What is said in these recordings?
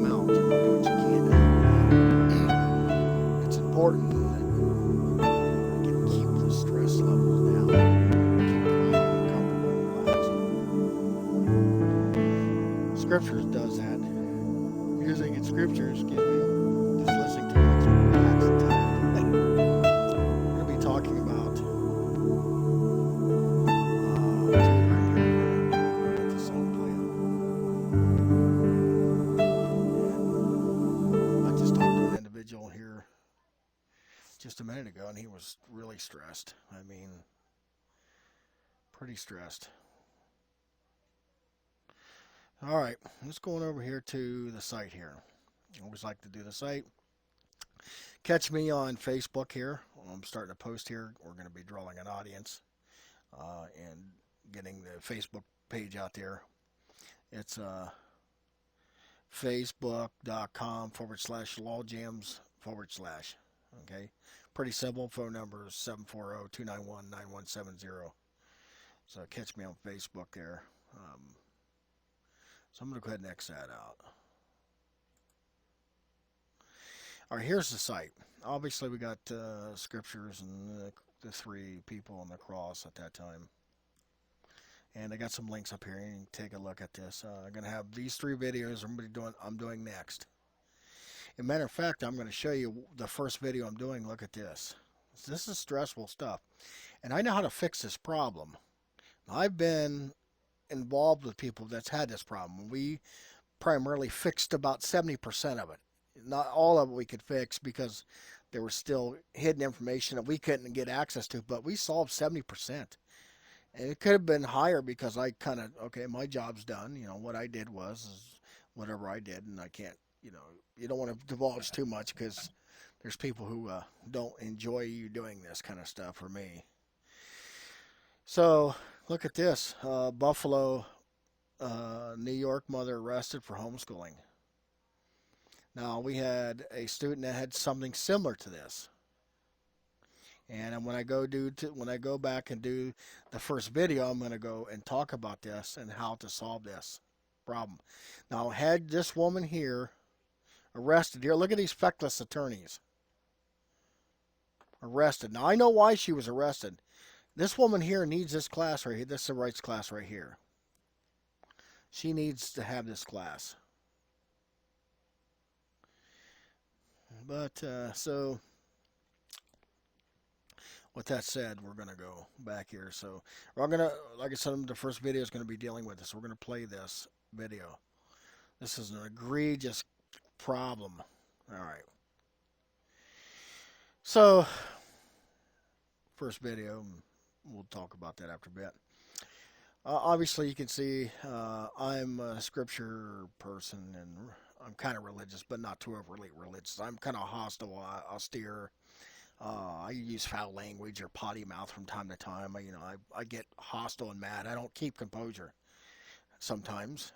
them out. Do what you can do. It's important that we can keep the stress levels down, keep calm, comfortable, relaxed. Scriptures does that. Music and scriptures give me just listening to it makes me relax and tired. We're going to be talking about tutoring here. We're gonna let the song play. And I just talked to an individual here just a minute ago, and he was really stressed. I mean, pretty stressed. All right, let's go on over here to the site here. I always like to do the site. Catch me on Facebook here. I'm starting to post here. We're going to be drawing an audience and getting the Facebook page out there. It's facebook.com/lawjams /. Okay, pretty simple. Phone number is 740-291-9170. So catch me on Facebook there. So I'm going to go ahead and X that out. All right, here's the site. Obviously, we got scriptures and the three people on the cross at that time. And I got some links up here. You can take a look at this. I'm going to have these three videos I'm doing next. As a matter of fact, I'm going to show you the first video I'm doing. Look at this. This is stressful stuff. And I know how to fix this problem. I've been involved with people that's had this problem. We primarily fixed about 70% of it. Not all of it we could fix because there was still hidden information that we couldn't get access to, but we solved 70%. And it could have been higher because I kind of, okay, my job's done. You know, what I did is whatever I did, and I can't, you don't want to divulge too much because there's people who don't enjoy you doing this kind of stuff for me. So look at this. Buffalo, New York mother arrested for homeschooling. Now, we had a student that had something similar to this. And when I go back and do the first video, I'm going to go and talk about this and how to solve this problem. Now, I had this woman here arrested. Here, look at these feckless attorneys arrested. Now, I know why she was arrested. This woman here needs this class right here. This is the rights class right here. She needs to have this class. But, so, with that said, we're going to go back here. So, we're going to, like I said, the first video is going to be dealing with this. We're going to play this video. This is an egregious problem. All right. So, first video, we'll talk about that after a bit. Obviously, you can see I'm a scripture person, and I'm kind of religious, but not too overly religious. I'm kind of hostile, austere. I use foul language or potty mouth from time to time. I get hostile and mad. I don't keep composure sometimes.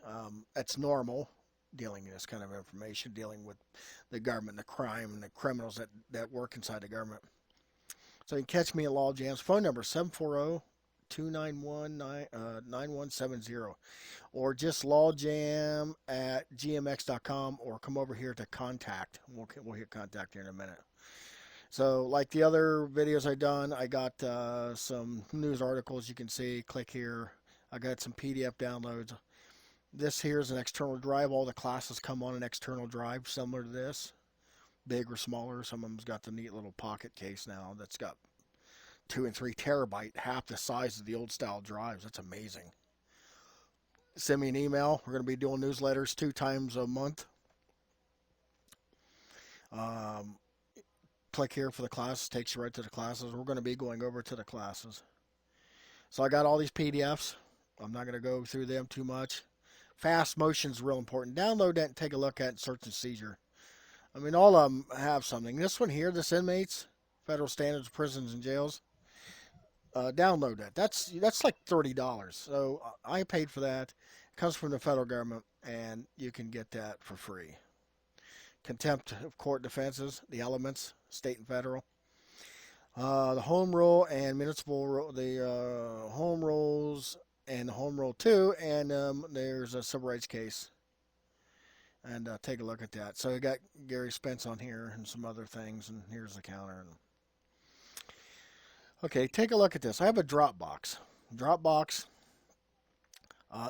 It's normal dealing with this kind of information, dealing with the government, the crime, and the criminals that work inside the government. So you can catch me at Law Jams. Phone number 740-291-9170, or just lawjam@gmx.com, or come over here to contact. We'll hit contact here in a minute. So like the other videos I've done, I got some news articles you can see. Click here. I got some PDF downloads. This here is an external drive. All the classes come on an external drive similar to this. Big or smaller. Some of them's got the neat little pocket case now that's got 2 and 3 terabyte, half the size of the old style drives. That's amazing. Send me an email. We're going to be doing newsletters 2 times a month. Click here for the classes. Takes you right to the classes. We're going to be going over to the classes. So I got all these PDFs. I'm not going to go through them too much. Fast motion is real important. Download that and take a look at search and seizure. I mean, all of them have something. This one here, this inmates, federal standards, prisons and jails. Download that. That's like $30. So I paid for that. It comes from the federal government, and you can get that for free. Contempt of court defenses, the elements, state and federal. The home rule and municipal rule, the home rules and the home rule 2, and there's a civil rights case and take a look at that. So we got Gary Spence on here and some other things, and here's the counter. Okay, take a look at this. I have a Dropbox. Dropbox,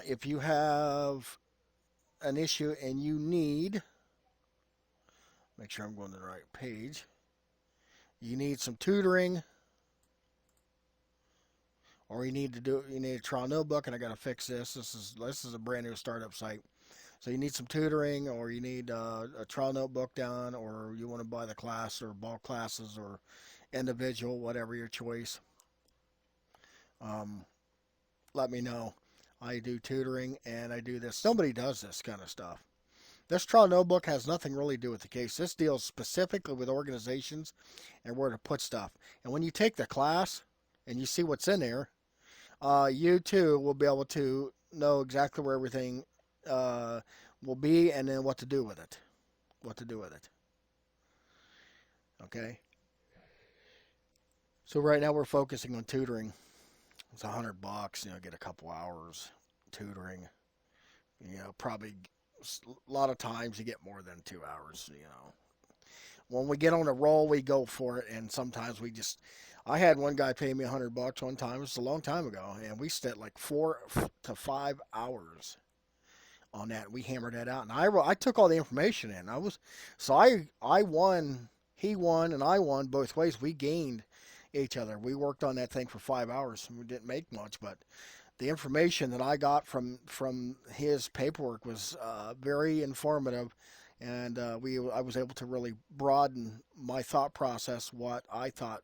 if you have an issue and you need, make sure I'm going to the right page, you need some tutoring, or you need a trial notebook, and I got to fix this. This is a brand new startup site. So you need some tutoring, or you need a trial notebook done, or you want to buy the class or bulk classes or individual, whatever your choice. Um, Let me know. I do tutoring and I do this. Nobody does this kind of stuff. This trial notebook has nothing really to do with the case. This deals specifically with organizations and where to put stuff. And when you take the class and you see what's in there, you too will be able to know exactly where everything will be and then what to do with it. What to do with it. Okay? So right now we're focusing on tutoring. It's $100, get a couple hours tutoring. Probably a lot of times you get more than 2 hours. When we get on a roll, we go for it, and sometimes I had one guy pay me $100 one time. It was a long time ago, and we spent like 4 to 5 hours on that. We hammered that out, and I took all the information in. I won, he won, and I won both ways. We gained each other. We worked on that thing for 5 hours, and we didn't make much, but the information that I got from his paperwork was very informative, and I was able to really broaden my thought process. What I thought,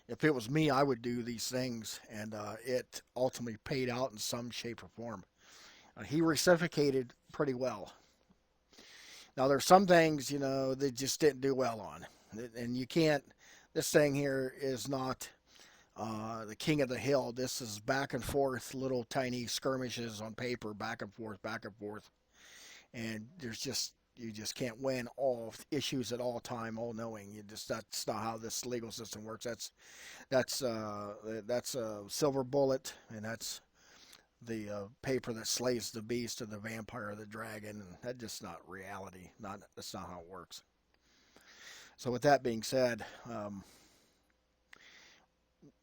if it was me, I would do these things, and it ultimately paid out in some shape or form. He reciprocated pretty well. Now there's some things they just didn't do well on, and you can't. This thing here is not the king of the hill. This is back and forth, little tiny skirmishes on paper, back and forth, and you just can't win all issues at all time, all knowing. That's not how this legal system works. That's a silver bullet, and that's the paper that slays the beast or the vampire or the dragon. And that's just not reality. That's not how it works. So with that being said,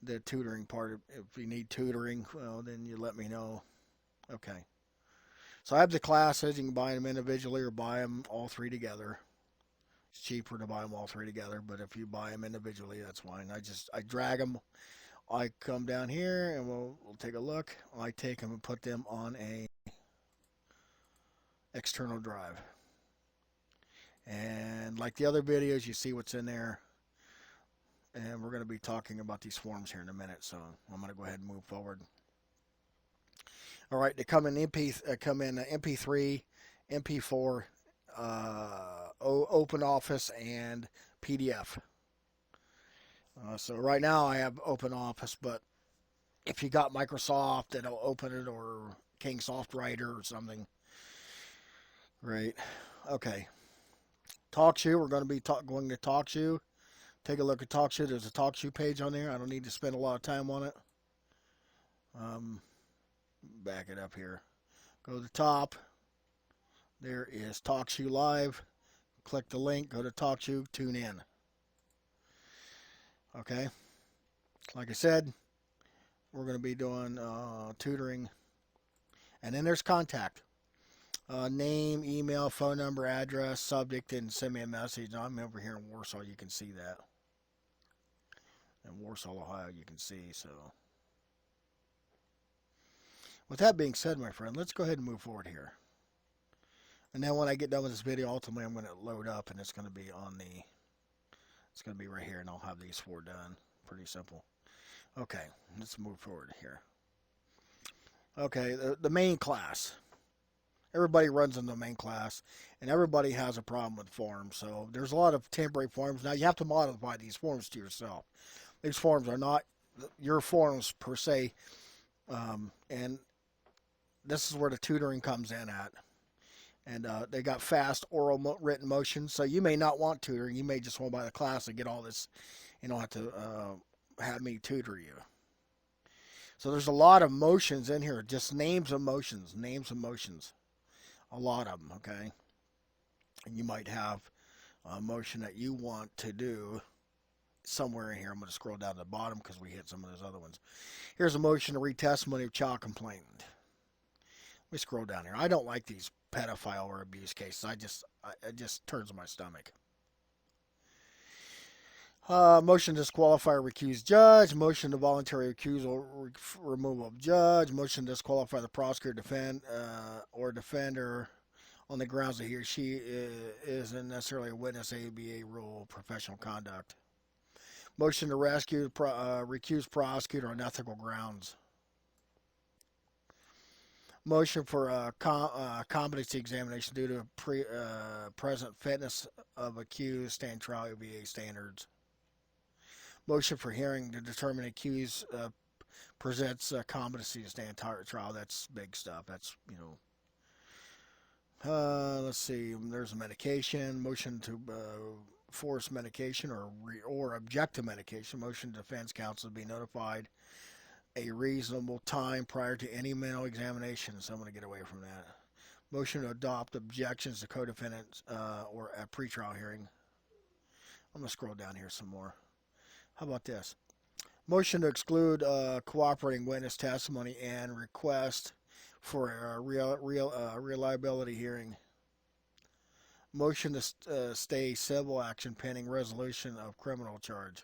the tutoring part, if you need tutoring, well, then you let me know. Okay. So I have the classes. You can buy them individually or buy them all three together. It's cheaper to buy them all three together, but if you buy them individually, that's fine. I drag them. I come down here and we'll take a look. I take them and put them on a external drive. And like the other videos, you see what's in there. And we're going to be talking about these forms here in a minute, so I'm going to go ahead and move forward. All right, they come in MP3, MP4, Open Office, and PDF. So right now I have Open Office, but if you got Microsoft, it'll open it, or King Soft Writer or something. Great. Okay. TalkShoe. We're going to be going to TalkShoe. Take a look at TalkShoe. There's a TalkShoe page on there. I don't need to spend a lot of time on it. Back it up here. Go to the top. There is TalkShoe Live. Click the link. Go to TalkShoe. Tune in. Okay. Like I said, we're going to be doing tutoring. And then there's contact. Name, email, phone number, address, subject, and send me a message. Now, I'm over here in Warsaw. You can see that. In Warsaw, Ohio, you can see. So, with that being said, my friend, let's go ahead and move forward here. And then when I get done with this video, ultimately, I'm going to load up, and it's going to be it's going to be right here, and I'll have these 4 done. Pretty simple. Okay, let's move forward here. Okay, the main class. Everybody runs in the main class, and everybody has a problem with forms. So there's a lot of temporary forms. Now, you have to modify these forms to yourself. These forms are not your forms per se, and this is where the tutoring comes in at. And they got fast oral written motions, so you may not want tutoring. You may just want to buy the class and get all this. You don't have to have me tutor you. So there's a lot of motions in here, just names of motions. a lot of them, okay? And you might have a motion that you want to do somewhere in here. I'm going to scroll down to the bottom because we hit some of those other ones. Here's a motion to read testimony of child complainant. Let me scroll down here. I don't like these pedophile or abuse cases. It just turns my stomach. Motion to disqualify or recuse judge. Motion to voluntary recusal, removal of judge. Motion to disqualify the prosecutor, or defender on the grounds that he or she isn't necessarily a witness. ABA rule, professional conduct. Motion to recuse prosecutor on ethical grounds. Motion for competency examination due to present fitness of accused, stand trial ABA standards. Motion for hearing to determine accused presents competency to stand trial. That's big stuff. That's, let's see. There's a medication. Motion to force medication or object to medication. Motion to defense counsel to be notified a reasonable time prior to any mental examination. So I'm going to get away from that. Motion to adopt objections to co-defendants or at pretrial hearing. I'm going to scroll down here some more. How about this? Motion to exclude cooperating witness testimony and request for a reliability hearing. Motion to stay civil action pending resolution of criminal charge.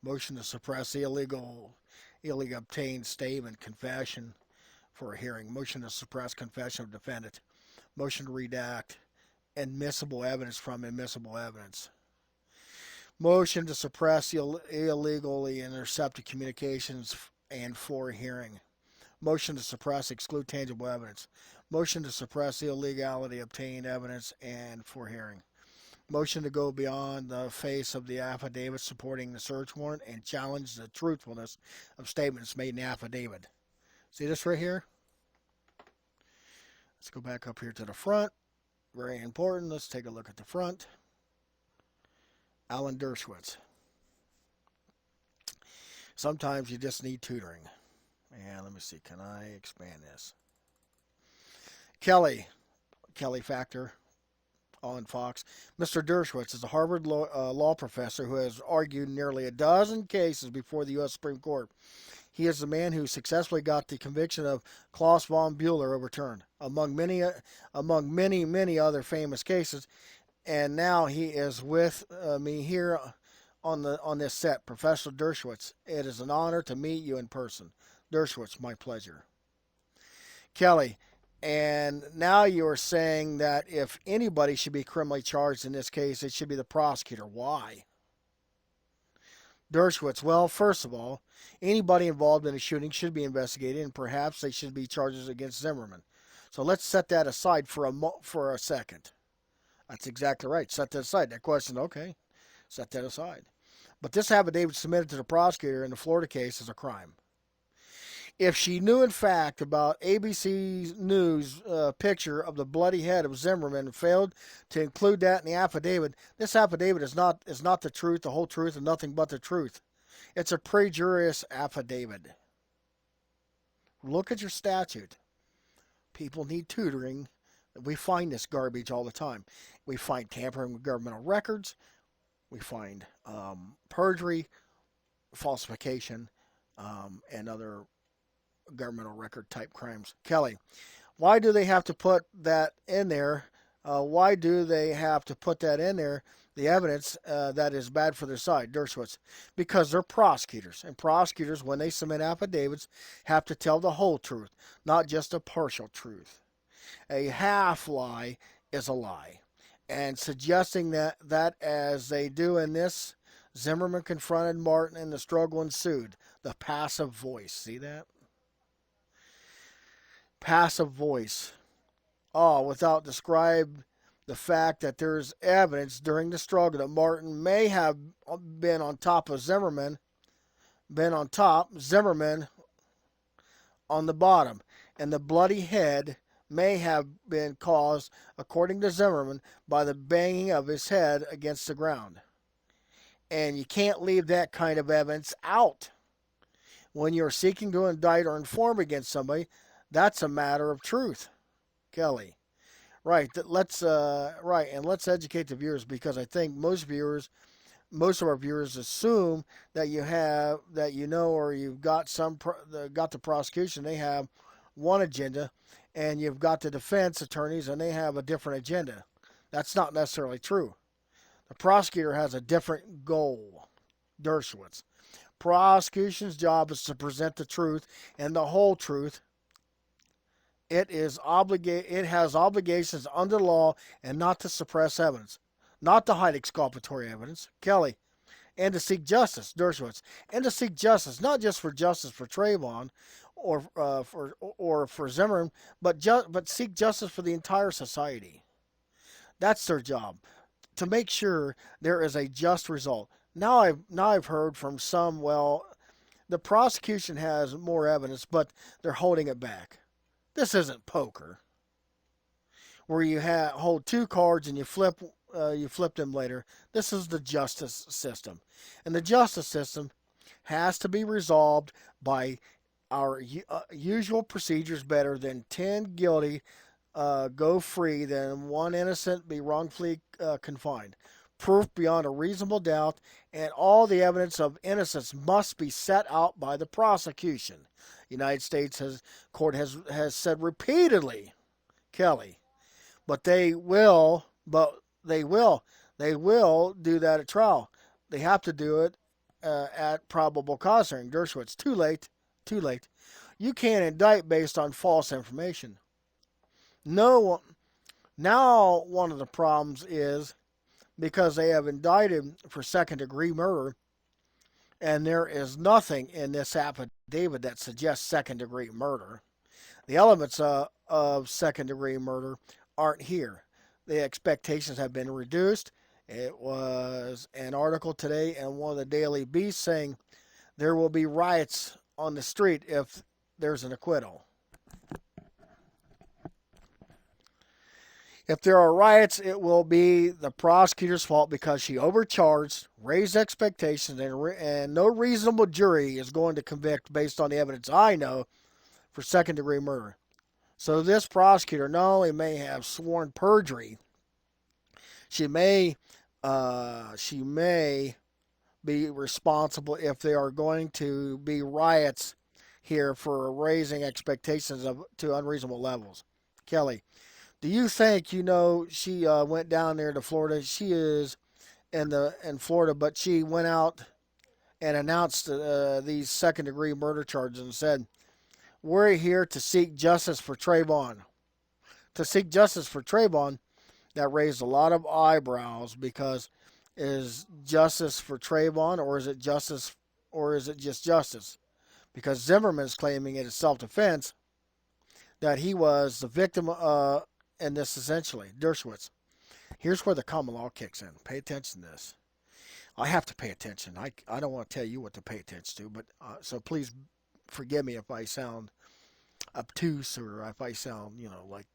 Motion to suppress illegally obtained statement confession for a hearing. Motion to suppress confession of defendant. Motion to redact admissible evidence from admissible evidence. Motion to suppress illegally intercepted communications and for hearing. Motion to suppress exclude tangible evidence. Motion to suppress illegality obtained evidence and for hearing. Motion to go beyond the face of the affidavit supporting the search warrant and challenge the truthfulness of statements made in the affidavit. See this right here? Let's go back up here to the front. Very important. Let's take a look at the front. Alan Dershowitz. Sometimes you just need tutoring. And let me see, can I expand this? Kelly Factor, on Fox. Mr. Dershowitz is a Harvard law professor who has argued nearly a dozen cases before the U.S. Supreme Court. He is the man who successfully got the conviction of Klaus von Bühler overturned, among many other famous cases. And now he is with me here on this set, Professor Dershowitz. It is an honor to meet you in person. Dershowitz, my pleasure. Kelly, and now you are saying that if anybody should be criminally charged in this case, it should be the prosecutor. Why? Dershowitz, well, first of all, anybody involved in a shooting should be investigated, and perhaps they should be charges against Zimmerman. So let's set that aside for a second. That's exactly right. Set that aside. That question, okay, set that aside. But this affidavit submitted to the prosecutor in the Florida case is a crime. If she knew in fact about ABC News picture of the bloody head of Zimmerman and failed to include that in the affidavit, this affidavit is not the truth, the whole truth, and nothing but the truth. It's a perjurious affidavit. Look at your statute. People need tutoring. We find this garbage all the time. We find tampering with governmental records. We find perjury, falsification, and other governmental record type crimes. Kelly, why do they have to put that in there? Why do they have to put that in there, the evidence that is bad for their side? Dershowitz, because they're prosecutors. And prosecutors, when they submit affidavits, have to tell the whole truth, not just a partial truth. A half lie is a lie. And suggesting that as they do in this, Zimmerman confronted Martin and the struggle ensued. The passive voice. See that? Passive voice. Without describe the fact that there's evidence during the struggle that Martin may have been on top of Zimmerman, Zimmerman on the bottom, and the bloody head may have been caused, according to Zimmerman, by the banging of his head against the ground. And you can't leave that kind of evidence out. When you're seeking to indict or inform against somebody, that's a matter of truth. Kelly, Right. Let's right, and let's educate the viewers because I think most of our viewers assume that or you've got got the prosecution. They have one agenda, and you've got the defense attorneys, and they have a different agenda. That's not necessarily true. The prosecutor has a different goal. Dershowitz. Prosecution's job is to present the truth and the whole truth. It has obligations under law and not to suppress evidence, not to hide exculpatory evidence. Kelly, and to seek justice, Dershowitz, and to seek justice, not just for justice for Trayvon or for Zimmerman, but seek justice for the entire society. That's their job, to make sure there is a just result. Now I've heard from some, well, the prosecution has more evidence, but they're holding it back. This isn't poker, where you hold two cards and you flip them later. This is the justice system, and the justice system has to be resolved by our usual procedures. Better than 10 guilty go free than one innocent be wrongfully confined. Proof beyond a reasonable doubt, and all the evidence of innocence must be set out by the prosecution. United States court has said repeatedly, Kelly, but they will do that at trial. They have to do it at probable cause hearing. Dershowitz, too late. You can't indict based on false information. No. Now one of the problems is because they have indicted for second-degree murder, and there is nothing in this affidavit that suggests second-degree murder. The elements of second-degree murder aren't here. The expectations have been reduced. It was an article today in one of the Daily Beasts saying there will be riots on the street if there's an acquittal. If there are riots, it will be the prosecutor's fault because she overcharged, raised expectations, and no reasonable jury is going to convict based on the evidence I know for second-degree murder. So this prosecutor not only may have sworn perjury, she may be responsible if there are going to be riots here for raising expectations to unreasonable levels. Kelly, do you think she went down there to Florida? She is in Florida, but she went out and announced these second-degree murder charges and said, "We're here to seek justice for Trayvon." To seek justice for Trayvon, that raised a lot of eyebrows because is justice for Trayvon or is it just justice? Because Zimmerman is claiming it is self-defense that he was the victim in this essentially. Dershowitz. Here's where the common law kicks in. Pay attention to this. I have to pay attention. I don't want to tell you what to pay attention to, but so please forgive me if I sound obtuse or if I sound, like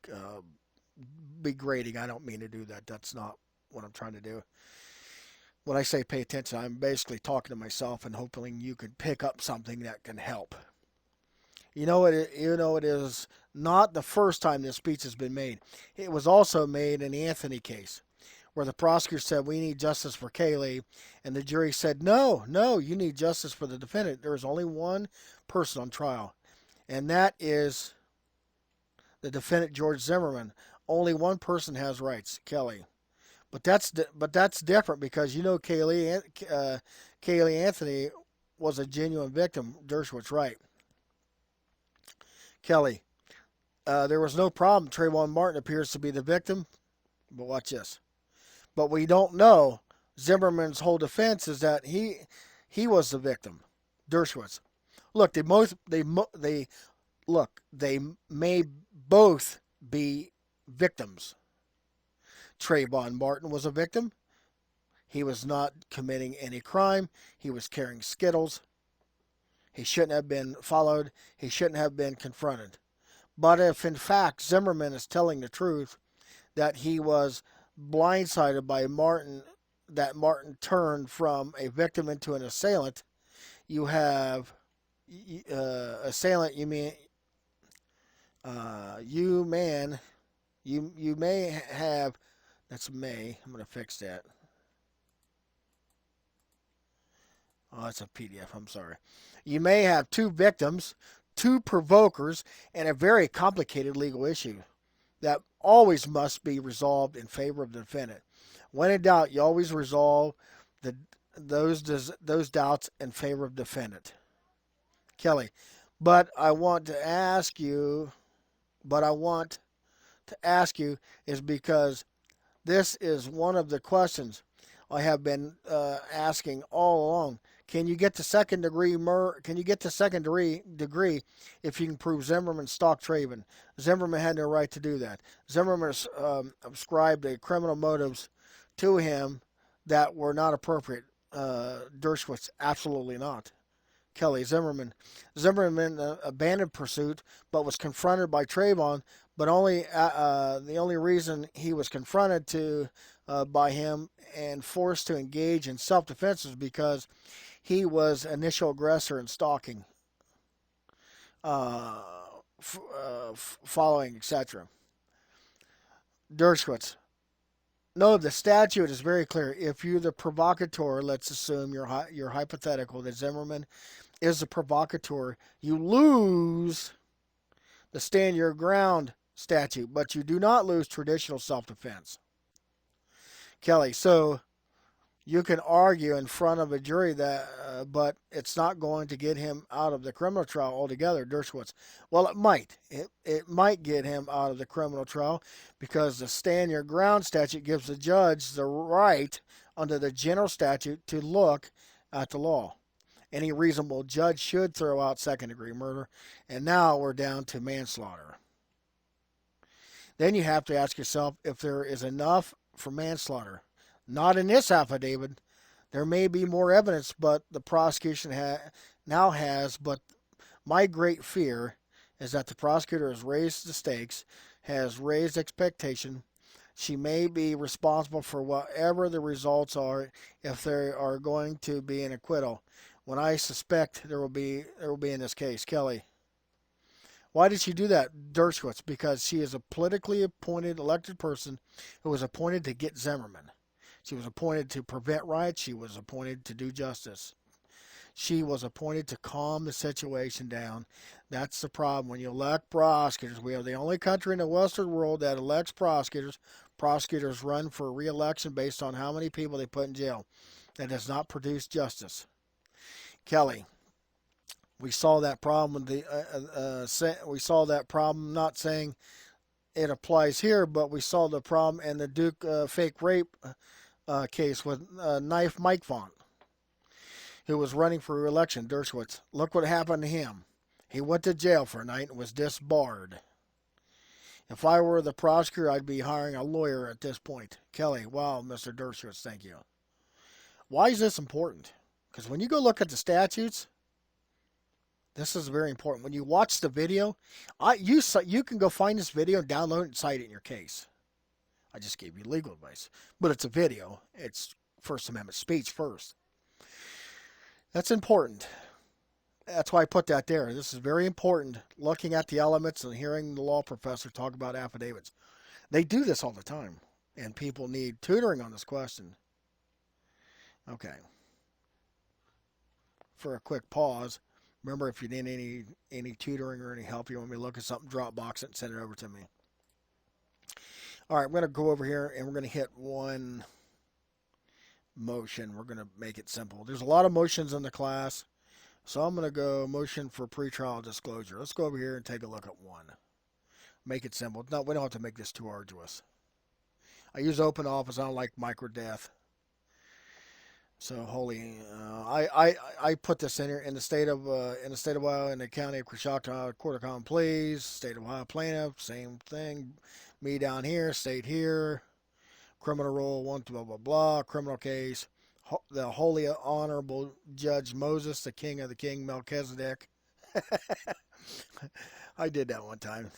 degrading. I don't mean to do that. That's not what I'm trying to do. When I say pay attention, I'm basically talking to myself and hoping you could pick up something that can help. It is not the first time this speech has been made. It was also made in the Anthony case, where the prosecutor said, "We need justice for Kaylee," and the jury said, No, you need justice for the defendant. There is only one person on trial, and that is the defendant, George Zimmerman. Only one person has rights, Kelly. But that's different because Kaylee Anthony was a genuine victim. Dershowitz, right? Kelly, there was no problem. Trayvon Martin appears to be the victim, but watch this. But we don't know. Zimmerman's whole defense is that he was the victim. Dershowitz, look, they may both be victims. Trayvon Martin was a victim. He was not committing any crime. He was carrying Skittles. He shouldn't have been followed. He shouldn't have been confronted. But if in fact Zimmerman is telling the truth, that he was blindsided by Martin, that Martin turned from a victim into an assailant, you have assailant, you You may have, that's may, I'm going to fix that. Oh, that's a PDF, I'm sorry. You may have two victims, two provokers, and a very complicated legal issue that always must be resolved in favor of the defendant. When in doubt, you always resolve the, those doubts in favor of the defendant. Kelly, but I want to ask you, but I want to ask you is because this is one of the questions I have been asking all along. Can you get to second degree Can you get to second degree if you can prove Zimmerman stalked Traven? Zimmerman had no right to do that. Zimmerman ascribed a criminal motives to him that were not appropriate. Dershowitz, absolutely not. Kelly, Zimmerman abandoned pursuit, but was confronted by Trayvon. But only the only reason he was confronted by him and forced to engage in self-defense is because he was initial aggressor in stalking, following, etc. Dershowitz. No, the statute is very clear. If you're the provocateur, let's assume you're hypothetical that Zimmerman is the provocateur, you lose the stand your ground statute, but you do not lose traditional self-defense. Kelly, so you can argue in front of a jury that, but it's not going to get him out of the criminal trial altogether, Dershowitz. Well, it might. It might get him out of the criminal trial because the stand your ground statute gives the judge the right under the general statute to look at the law. Any reasonable judge should throw out second-degree murder, and now we're down to manslaughter. Then you have to ask yourself if there is enough for manslaughter. Not in this affidavit. There may be more evidence, but the prosecution now has. But my great fear is that the prosecutor has raised the stakes, has raised expectation. She may be responsible for whatever the results are if there are going to be an acquittal. When I suspect there will be in this case, Kelly. Why did she do that, Dershowitz? Because she is a politically appointed elected person who was appointed to get Zimmerman. She was appointed to prevent riots. She was appointed to do justice. She was appointed to calm the situation down. That's the problem. When you elect prosecutors, we are the only country in the Western world that elects prosecutors. Prosecutors run for re-election based on how many people they put in jail. That does not produce justice. Kelly, we saw that problem with we saw that problem. Not saying it applies here, but we saw the problem in the Duke fake rape case with Knife Mike Font, who was running for re-election. Dershowitz. Look what happened to him. He went to jail for a night and was disbarred. If I were the prosecutor, I'd be hiring a lawyer at this point. Kelly, wow, Mr. Dershowitz, thank you. Why is this important? Because when you go look at the statutes, this is very important. When you watch the video, you can go find this video and download it and cite it in your case. I just gave you legal advice. But it's a video. It's First Amendment speech first. That's important. That's why I put that there. This is very important, looking at the elements and hearing the law professor talk about affidavits. They do this all the time, and people need tutoring on this question. Okay. For a quick pause, remember, if you need any tutoring or any help, you want me to look at something, Dropbox it and send it over to me. All right, we're going to go over here, and we're going to hit one motion. We're going to make it simple. There's a lot of motions in the class, so I'm going to go motion for pretrial disclosure. Let's go over here and take a look at one. Make it simple. No, we don't have to make this too arduous. I use open office. I don't like microdeath. So I put this in here in the state of Ohio, in the county of Coshocton, Court of Common Pleas, state of Ohio plaintiff, same thing. Me down here, state here, criminal rule, one blah blah blah, criminal case. The Holy Honorable Judge Moses, the King of the King Melchizedek. I did that one time.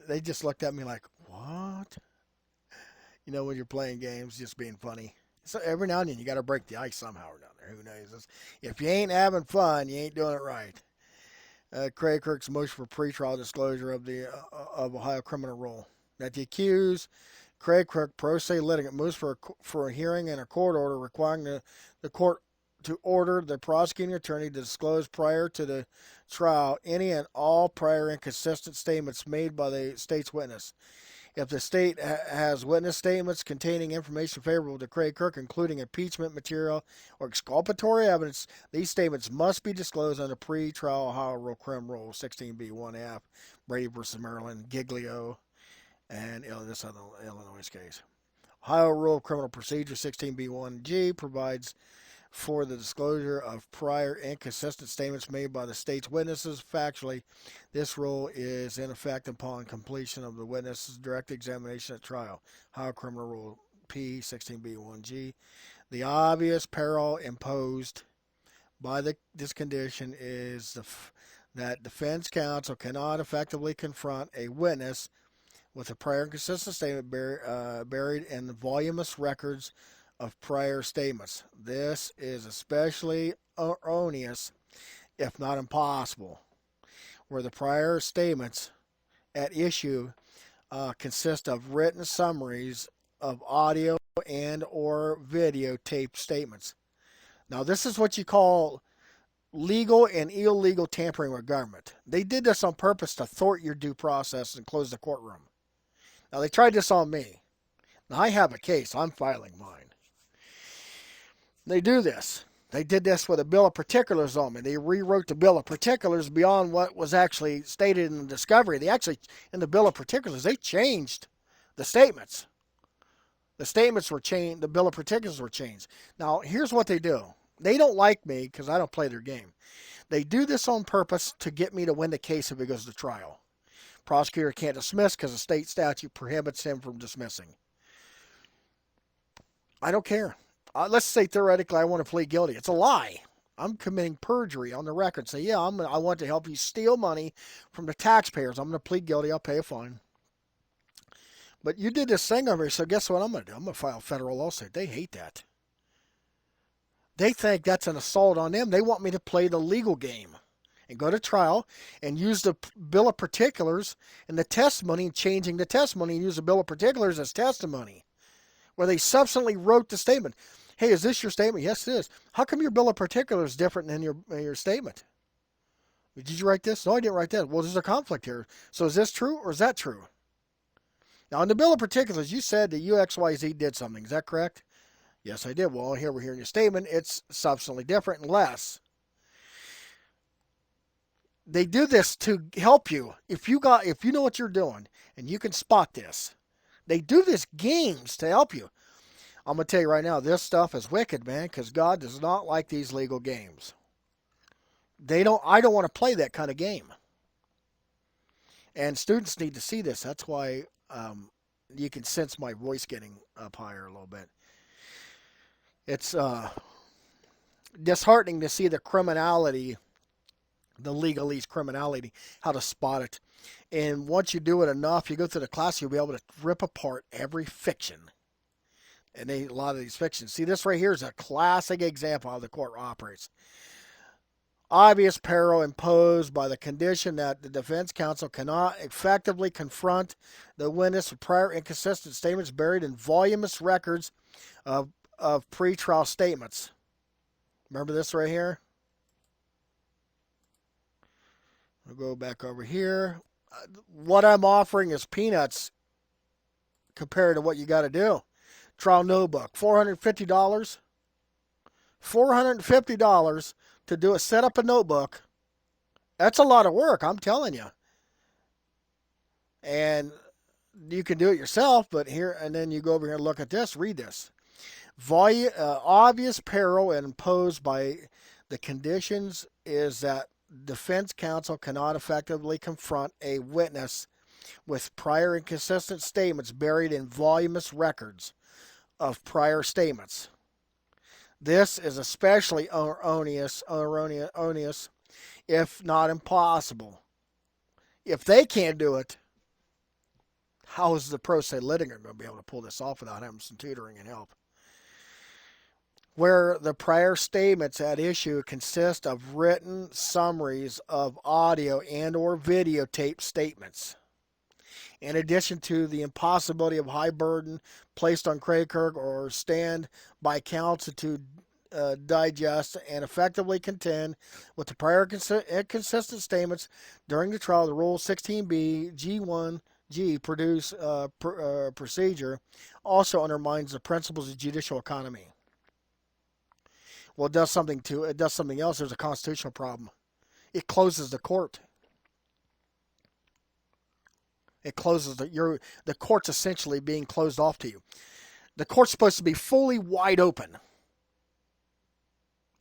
They just looked at me like, what? You know, when you're playing games, just being funny. So every now and then you got to break the ice somehow or another. Who knows? If you ain't having fun, you ain't doing it right. Craig Kirk's motion for pretrial disclosure of the of Ohio criminal rule. that the accused, Craig Cook, pro se litigant, moves for a hearing and a court order requiring the court to order the prosecuting attorney to disclose prior to the trial any and all prior inconsistent statements made by the state's witness. If the state has witness statements containing information favorable to Craig Cook, including impeachment material or exculpatory evidence, these statements must be disclosed under pre-trial Ohio Rule Crim Rule 16b1f, Brady versus Maryland, Giglio, and this other Illinois case. Ohio Rule of Criminal Procedure 16b1g provides for the disclosure of prior inconsistent statements made by the state's witnesses. Factually, this rule is in effect upon completion of the witness's direct examination at trial. Ohio Criminal Rule P 16b1g. The obvious peril imposed by this condition is that defense counsel cannot effectively confront a witness with a prior inconsistent statement buried in the voluminous records of prior statements. This is especially erroneous, if not impossible, where the prior statements at issue consist of written summaries of audio and or videotape statements. Now, this is what you call legal and illegal tampering with government. They did this on purpose to thwart your due process and close the courtroom. Now, they tried this on me. Now, I have a case. I'm filing mine. They do this. They did this with a bill of particulars on me. They rewrote the bill of particulars beyond what was actually stated in the discovery. They actually, in the bill of particulars, they changed the statements. The statements were changed. The bill of particulars were changed. Now, here's what they do. They don't like me because I don't play their game. They do this on purpose to get me to win the case if it goes to trial. Prosecutor can't dismiss because the state statute prohibits him from dismissing. I don't care. Let's say theoretically I want to plead guilty. It's a lie. I'm committing perjury on the record. Say, yeah, I want to help you steal money from the taxpayers. I'm going to plead guilty. I'll pay a fine. But you did this thing over here, so guess what I'm going to do? I'm going to file a federal lawsuit. They hate that. They think that's an assault on them. They want me to play the legal game and go to trial and use the bill of particulars and the testimony and changing the testimony and use the bill of particulars as testimony, where they subsequently wrote the statement. Hey, is this your statement? Yes, it is. How come your bill of particulars is different than your statement? Did you write this? No, I didn't write that. Well, there's a conflict here. So is this true or is that true? Now, in the bill of particulars, you said that UXYZ did something. Is that correct? Yes, I did. Well, here we're hearing your statement. It's substantially different unless they do this to help you. If you know what you're doing and you can spot this, they do this games to help you. I'm going to tell you right now, this stuff is wicked, man, because God does not like these legal games. I don't want to play that kind of game. And students need to see this. That's why you can sense my voice getting up higher a little bit. It's disheartening to see the criminality, the legalese criminality, how to spot it. And once you do it enough, you go through the class, you'll be able to rip apart every fiction. And a lot of these fictions. See, this right here is a classic example of how the court operates. Obvious peril imposed by the condition that the defense counsel cannot effectively confront the witness with prior inconsistent statements buried in voluminous records of pretrial statements. Remember this right here? We'll go back over here. What I'm offering is peanuts compared to what you got to do. Trial notebook, $450. $450 to set up a notebook. That's a lot of work, I'm telling you. And you can do it yourself, but here, and then you go over here and look at this, read this. Obvious peril imposed by the conditions is that defense counsel cannot effectively confront a witness with prior inconsistent statements buried in voluminous records of prior statements. This is especially erroneous, if not impossible. If they can't do it, how is the pro se litigant going to be able to pull this off without having some tutoring and help? Where the prior statements at issue consist of written summaries of audio and or videotape statements. In addition to the impossibility of high burden placed on Craykirk or stand by counsel to digest and effectively contend with the prior inconsistent statements during the trial, the Rule 16b G1G procedure also undermines the principles of judicial economy. Well, it does something else. There's a constitutional problem. It closes the court. It closes the court's essentially being closed off to you. The court's supposed to be fully wide open,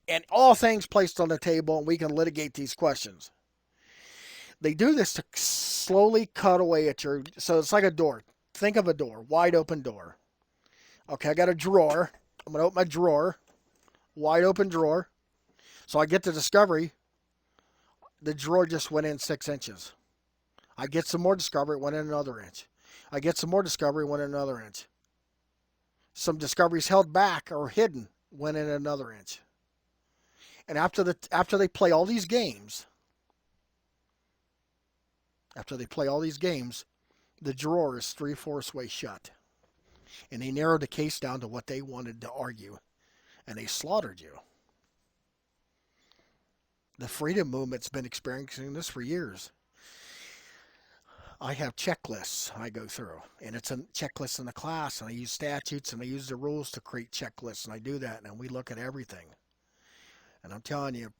and all things placed on the table, and we can litigate these questions. They do this to slowly cut away at your. So it's like a door. Think of a door, wide open door. Okay, I got a drawer. I'm gonna open my drawer, wide open drawer. So I get the discovery. The drawer just went in 6 inches. I get some more discovery, went in another inch. I get some more discovery, went in another inch. Some discoveries held back or hidden, went in another inch. And after they play all these games, the drawer is 3/4 way shut. And they narrowed the case down to what they wanted to argue. And they slaughtered you. The freedom movement's been experiencing this for years. I have checklists I go through, and it's a checklist in the class, and I use statutes, and I use the rules to create checklists, and I do that, and we look at everything. And I'm telling you,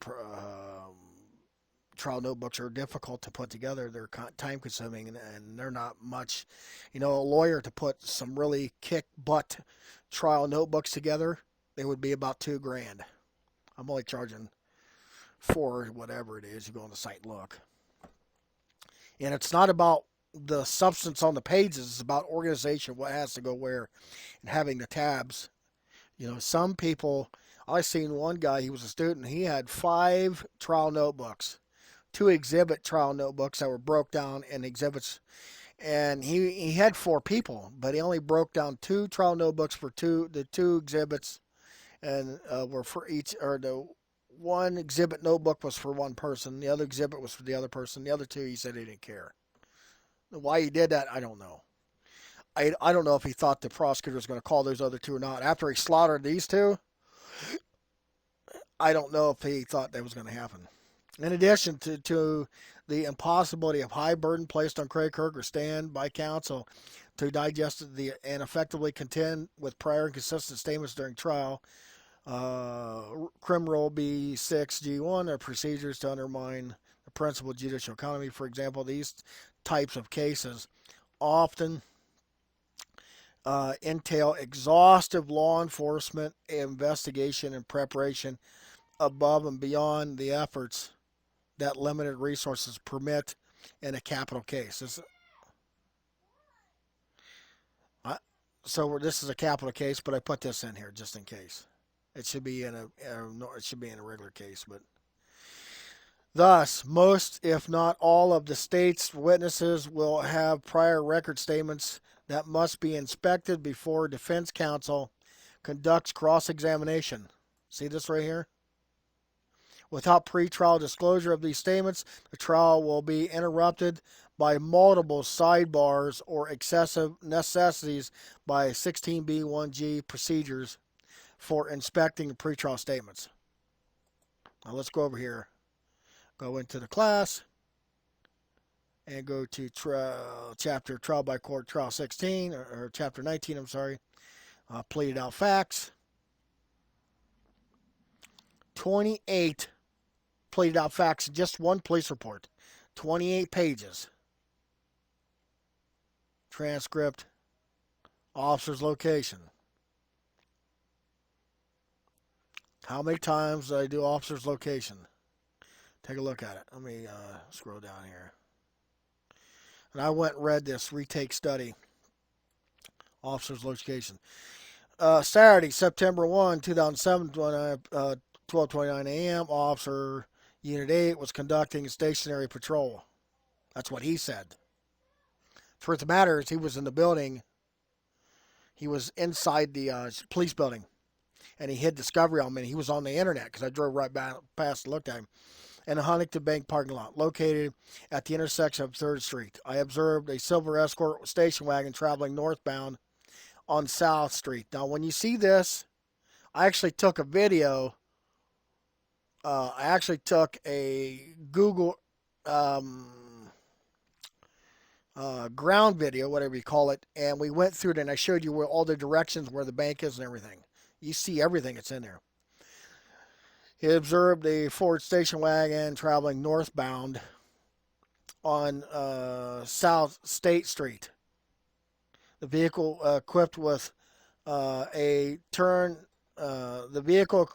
trial notebooks are difficult to put together. They're time-consuming, and they're not much. A lawyer to put some really kick-butt trial notebooks together, they would be about $2,000. I'm only charging $4, whatever it is. You go on the site and look. And it's not about the substance on the pages. It's about organization, what has to go where, and having the tabs. Some people, I seen one guy, he was a student, he had 5 trial notebooks, 2 exhibit trial notebooks that were broke down in exhibits. And he had 4 people, but he only broke down 2 trial notebooks for the 2 exhibits, and were for each, or the one exhibit notebook was for one person, the other exhibit was for the other person. The other 2, he said he didn't care. Why he did that, I don't know. I don't know if he thought the prosecutor was going to call those other 2 or not. After he slaughtered these 2, I don't know if he thought that was going to happen. In addition to the impossibility of high burden placed on Craykirk or stand by counsel to digest and effectively contend with prior and consistent statements during trial, Crim Rule B6G1 are procedures to undermine the principle of judicial economy. For example, these types of cases often entail exhaustive law enforcement investigation and preparation above and beyond the efforts that limited resources permit in a capital case. So this is a capital case, but I put this in here just in case. It should be in a regular case, but thus most, if not all, of the state's witnesses will have prior record statements that must be inspected before defense counsel conducts cross-examination. See this right here? Without pretrial disclosure of these statements, the trial will be interrupted by multiple sidebars or excessive necessities by 16B1G procedures for inspecting the pretrial statements. Now let's go over here. Go into the class and go to chapter Trial by Court, Trial 16, or Chapter 19, I'm sorry. Pleaded out facts. 28 pleaded out facts in just one police report. 28 pages. Transcript. Officer's location. How many times did I do officer's location? Take a look at it. Let me scroll down here. And I went and read this retake study. Officer's location. Saturday, September 1, 2007, 12:29 a.m., Officer Unit 8 was conducting a stationary patrol. That's what he said. Truth of the matter is, he was in the building. He was inside the police building. And he hid discovery on me. He was on the internet because I drove right past and looked at him. in the Huntington Bank parking lot, located at the intersection of 3rd Street. I observed a silver escort station wagon traveling northbound on South Street. Now, when you see this, I actually took a video. I actually took a Google ground video, whatever you call it, and we went through it, and I showed you where all the directions, where the bank is, and everything. You see everything that's in there. He observed a Ford station wagon traveling northbound on South State Street. The vehicle equipped with a turn. The vehicle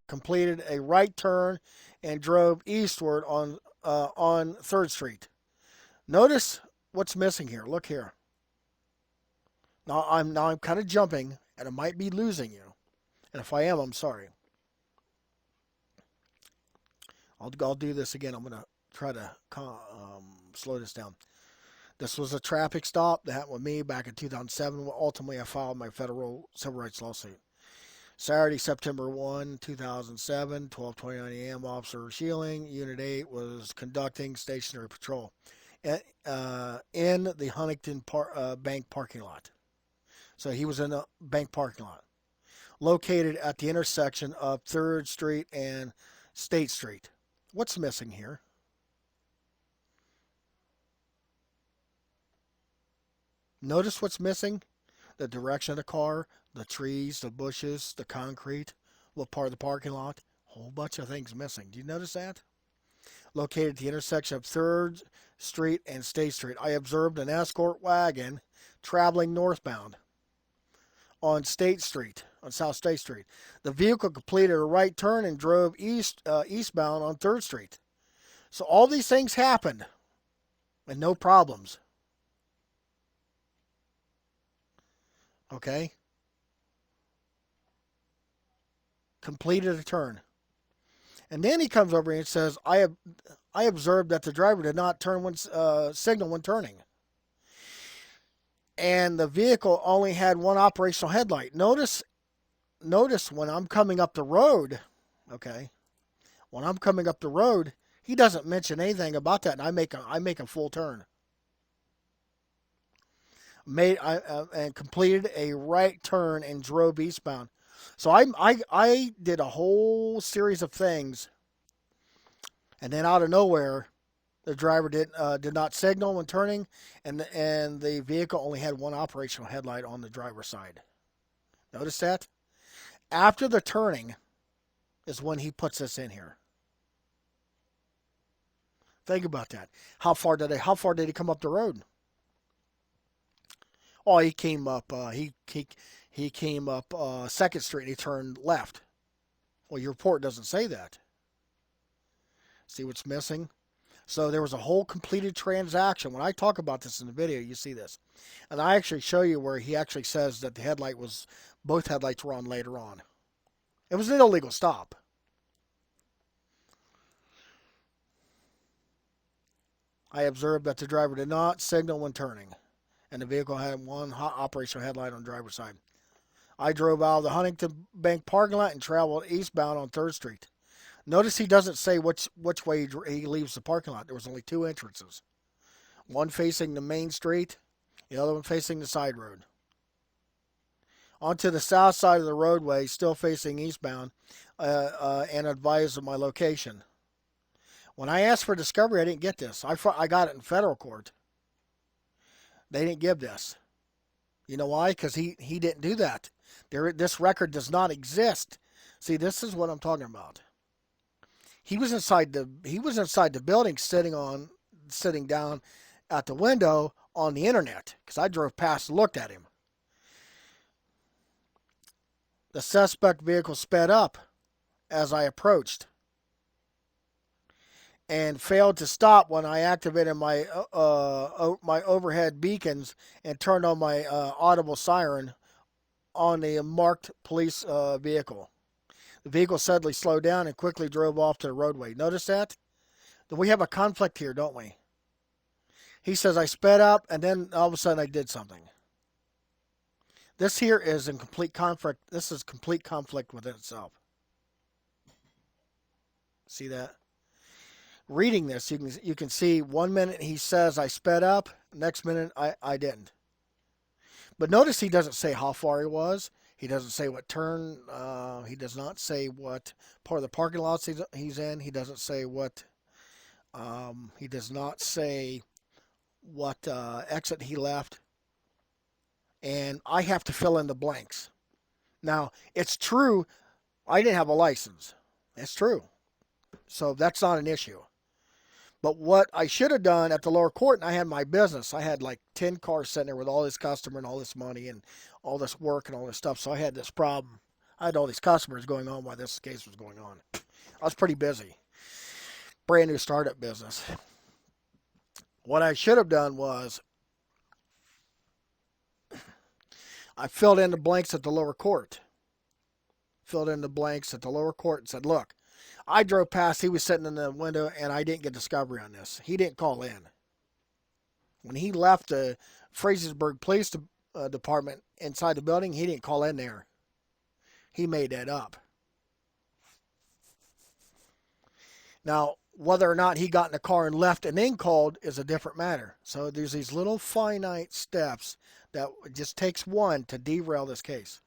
completed a right turn and drove eastward on 3rd Street. Notice what's missing here. Look here. Now I'm kind of jumping, and I might be losing you. And if I am, I'm sorry. I'll do this again. I'm going to try to slow this down. This was a traffic stop that happened with me back in 2007. Ultimately, I filed my federal civil rights lawsuit. Saturday, September 1, 2007, 12:29 a.m. Officer Sheeling, Unit 8, was conducting stationary patrol in the Huntington Bank parking lot. So he was in the bank parking lot, located at the intersection of 3rd Street and State Street. What's missing here? Notice what's missing? The direction of the car, the trees, the bushes, the concrete, what part of the parking lot. A whole bunch of things missing. Do you notice that? Located at the intersection of 3rd Street and State Street, I observed an escort wagon traveling northbound on State Street, on South State Street. The vehicle completed a right turn and drove eastbound on 3rd Street. So all these things happened and no problems. Okay? Completed a turn. And then he comes over and says, I observed that the driver did not signal when turning. And the vehicle only had one operational headlight. Notice when I'm coming up the road, okay? When I'm coming up the road, he doesn't mention anything about that, and I make a full turn. And completed a right turn and drove eastbound. So I did a whole series of things, and then out of nowhere, the driver did not signal when turning, and the vehicle only had one operational headlight on the driver's side. Notice that? After the turning is when he puts this in here. Think about that. How far did he come up the road? Oh, he came up. He came up 2nd Street and he turned left. Well, your report doesn't say that. See what's missing? So there was a whole completed transaction. When I talk about this in the video, you see this. And I actually show you where he actually says that both headlights were on later on. It was an illegal stop. I observed that the driver did not signal when turning, and the vehicle had one operational headlight on the driver's side. I drove out of the Huntington Bank parking lot and traveled eastbound on 3rd Street. Notice he doesn't say which way he leaves the parking lot. There was only 2 entrances. One facing the main street, the other one facing the side road. Onto the south side of the roadway, still facing eastbound, and advised of my location. When I asked for discovery, I didn't get this. I got it in federal court. They didn't give this. You know why? Because he didn't do that. This record does not exist. See, this is what I'm talking about. He was inside the building, sitting down at the window on the internet, because I drove past and looked at him. The suspect vehicle sped up as I approached and failed to stop when I activated my overhead beacons and turned on my audible siren on the marked police vehicle. The vehicle suddenly slowed down and quickly drove off to the roadway. Notice that? We have a conflict here, don't we? He says I sped up, and then all of a sudden I did something. This here is in complete conflict. This is complete conflict within itself. See that? reading this, you can see 1 minute he says I sped up, next minute I didn't. But notice he doesn't say how far he was. He doesn't say what turn. He does not say what part of the parking lot he's in. He doesn't say what. He does not say what exit he left. And I have to fill in the blanks. Now, it's true, I didn't have a license. It's true. So that's not an issue. But what I should have done at the lower court, and I had my business, I had like 10 cars sitting there with all this customer and all this money and all this work and all this stuff. So I had this problem. I had all these customers going on while this case was going on. I was pretty busy. Brand new startup business. What I should have done was I filled in the blanks at the lower court. Filled in the blanks at the lower court and said, look, I drove past, he was sitting in the window, and I didn't get discovery on this. He didn't call in. When he left the Frazersburg Police Department inside the building, he didn't call in there. He made that up. Now, whether or not he got in the car and left and then called is a different matter. So there's these little finite steps that it just takes one to derail this case.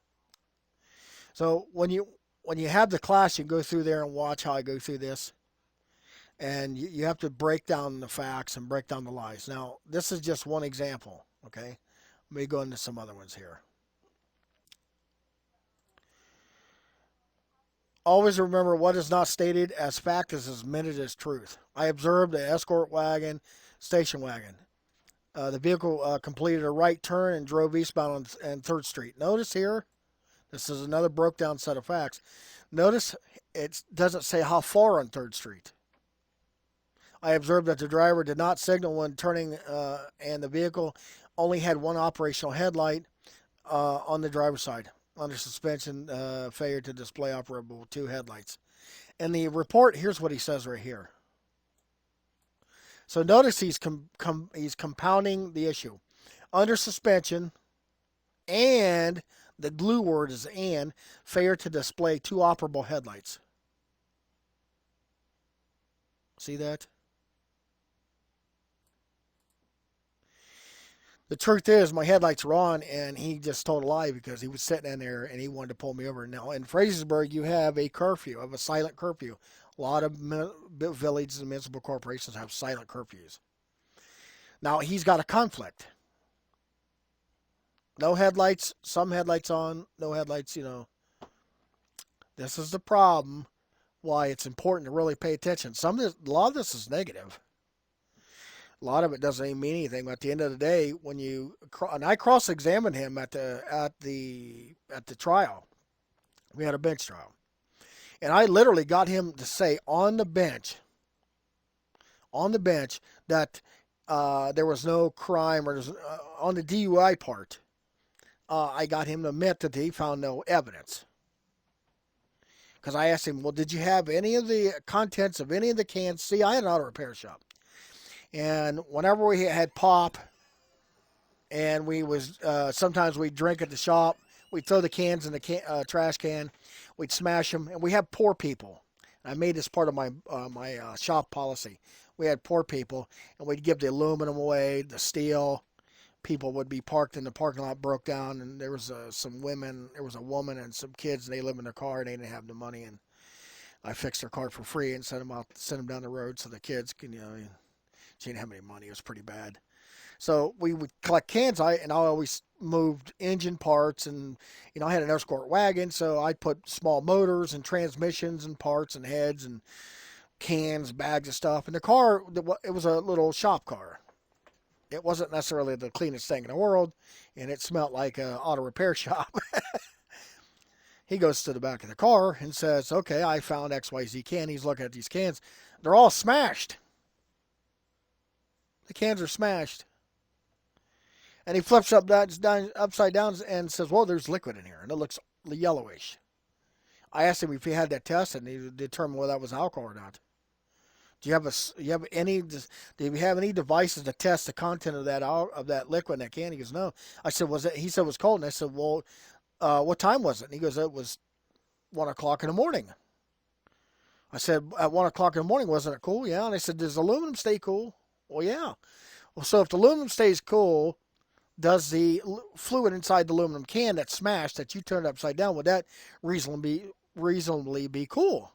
So when you have the class, you can go through there and watch how I go through this. And you have to break down the facts and break down the lies. Now, this is just one example, okay? Let me go into some other ones here. Always remember what is not stated as fact is as admitted as truth. I observed an escort wagon, station wagon. The vehicle completed a right turn and drove eastbound on 3rd Street. Notice here, this is another broke down set of facts. Notice it doesn't say how far on 3rd Street. I observed that the driver did not signal when turning and the vehicle only had one operational headlight on the driver's side. Under suspension, failure to display operable 2 headlights. In the report, here's what he says right here. So notice he's compounding the issue. Under suspension, and the glue word is and, failure to display 2 operable headlights. See that? The truth is, my headlights were on, and he just told a lie because he was sitting in there and he wanted to pull me over. Now, in Frazersburg, you have a curfew, a silent curfew. A lot of villages and municipal corporations have silent curfews. Now, he's got a conflict. No headlights, some headlights on, no headlights, This is the problem, why it's important to really pay attention. A lot of this is negative. A lot of it doesn't even mean anything. But at the end of the day, and I cross-examined him at the trial. We had a bench trial, and I literally got him to say on the bench that there was no crime or on the DUI part. I got him to admit that he found no evidence. Because I asked him, well, did you have any of the contents of any of the cans? See, I had an auto repair shop. And whenever we had pop, and sometimes we'd drink at the shop, we'd throw the cans in the trash can, we'd smash them, and we have poor people. I made this part of my shop policy. We had poor people, and we'd give the aluminum away, the steel. People would be parked in the parking lot, broke down, and there was some women. There was a woman and some kids, and they live in their car, and they didn't have the money, and I fixed their car for free and sent them down the road so the kids can, she didn't have any money. It was pretty bad. So we would collect cans. I always moved engine parts, and I had an escort wagon, so I put small motors and transmissions and parts and heads and cans, bags of stuff. And the car, it was a little shop car. It wasn't necessarily the cleanest thing in the world, and it smelled like an auto repair shop. He goes to the back of the car and says, okay, I found XYZ can. He's looking at these cans. They're all smashed. The cans are smashed. And he flips upside down and says, well, there's liquid in here, and it looks yellowish. I asked him if he had that tested, and he determined whether that was alcohol or not. Do you have any devices to test the content of that liquid in that can? He goes, no. I said, he said it was cold. And I said, well, what time was it? And he goes, it was 1:00 in the morning. I said, at 1 o'clock in the morning, wasn't it cool? Yeah. And they said, does aluminum stay cool? Well, yeah. Well, so if the aluminum stays cool, does the fluid inside the aluminum can that's smashed that you turned upside down, would that reasonably be cool?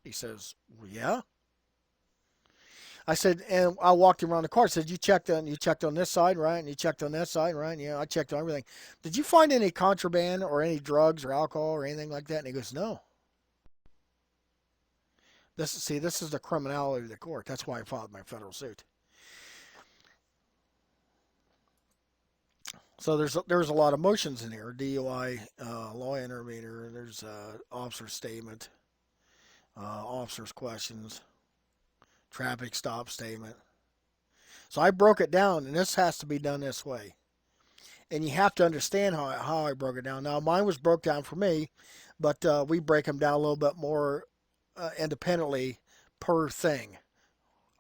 He says, well, yeah. I said, and I walked around the car. I said, you checked on this side, right? And you checked on this side, right? And, yeah, I checked on everything. Did you find any contraband or any drugs or alcohol or anything like that? And he goes, no. This is the criminality of the court. That's why I filed my federal suit. So there's a lot of motions in here. DUI, law intermeter. There's officer's statement, officer's questions, traffic stop statement. So I broke it down, and this has to be done this way. And you have to understand how I broke it down. Now, mine was broke down for me, but we break them down a little bit more independently per thing.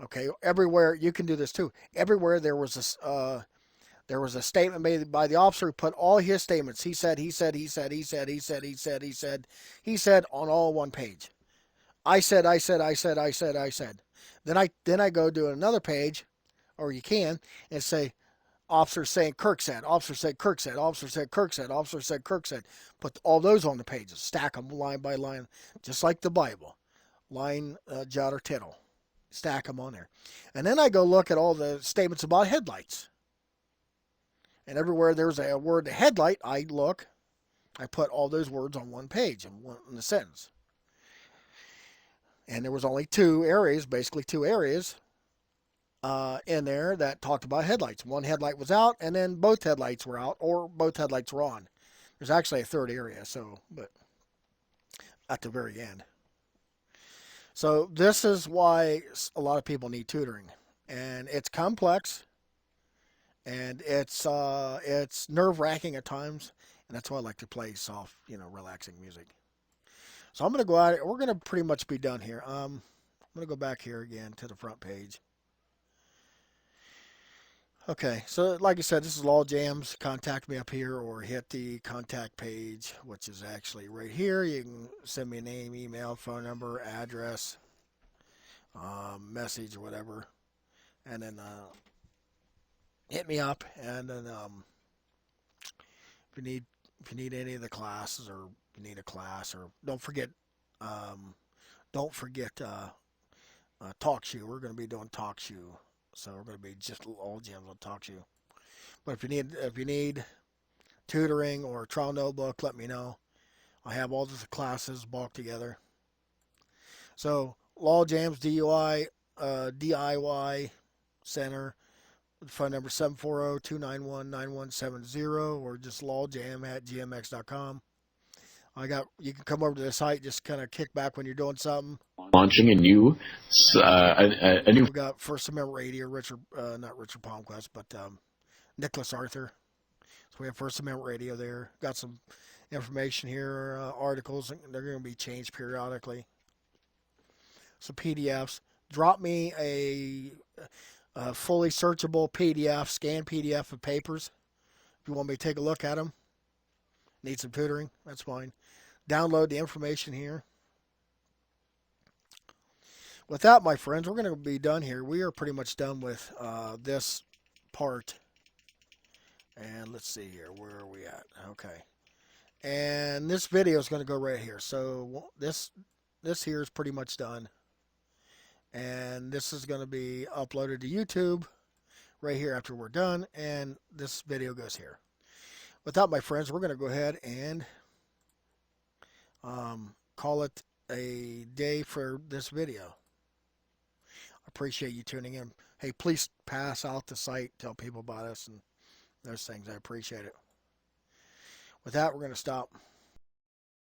Okay, everywhere you can do this too. Everywhere there was a statement made by the officer who put all his statements. He said on all one page. I said. Then I go to another page, or you can, and say, officer saying Kirk said, officer said Kirk said, officer said Kirk said, officer said Kirk said. Put all those on the pages, stack them line by line, just like the Bible, line, jot or tittle, stack them on there. And then I go look at all the statements about headlights. And everywhere there's a word headlight, I put all those words on one page in the sentence. And there was only two areas in there that talked about headlights. One headlight was out, and then both headlights were out, or both headlights were on. There's actually a third area, but at the very end. So this is why a lot of people need tutoring, and it's complex, and it's nerve-wracking at times, and that's why I like to play soft, relaxing music. So I'm going to go out. We're going to pretty much be done here. I'm going to go back here again to the front page. Okay, so like I said, this is Law Jams. Contact me up here or hit the contact page, which is actually right here. You can send me a name, email, phone number, address, message, or whatever, and then hit me up. And then if you need any of the classes, or you need a class, or don't forget TalkShoe. We're going to be doing TalkShoe. So we're going to be just all gems on TalkShoe. But if you need tutoring or trial notebook, let me know. I have all the classes bulked together. So Law Jams DUI DIY Center. Phone number 740-291-9170, or just lawjam@gmx.com. You can come over to the site, just kind of kick back when you're doing something. Launching a new We've got First Amendment Radio, not Richard Palmquist, but Nicholas Arthur. So we have First Amendment Radio there. Got some information here, articles. They're going to be changed periodically. Some PDFs. Drop me a fully searchable PDF, scanned PDF of papers. If you want me to take a look at them. Need some tutoring, that's fine. Download the information here. With that, my friends, we're going to be done here. We are pretty much done with this part. And let's see here. Where are we at? Okay. And this video is going to go right here. So this here is pretty much done. And this is going to be uploaded to YouTube right here after we're done. And this video goes here. With that, my friends, we're going to go ahead and call it a day for this video. I appreciate you tuning in. Hey, please pass out the site, tell people about us and those things. I appreciate it. With that, we're going to stop.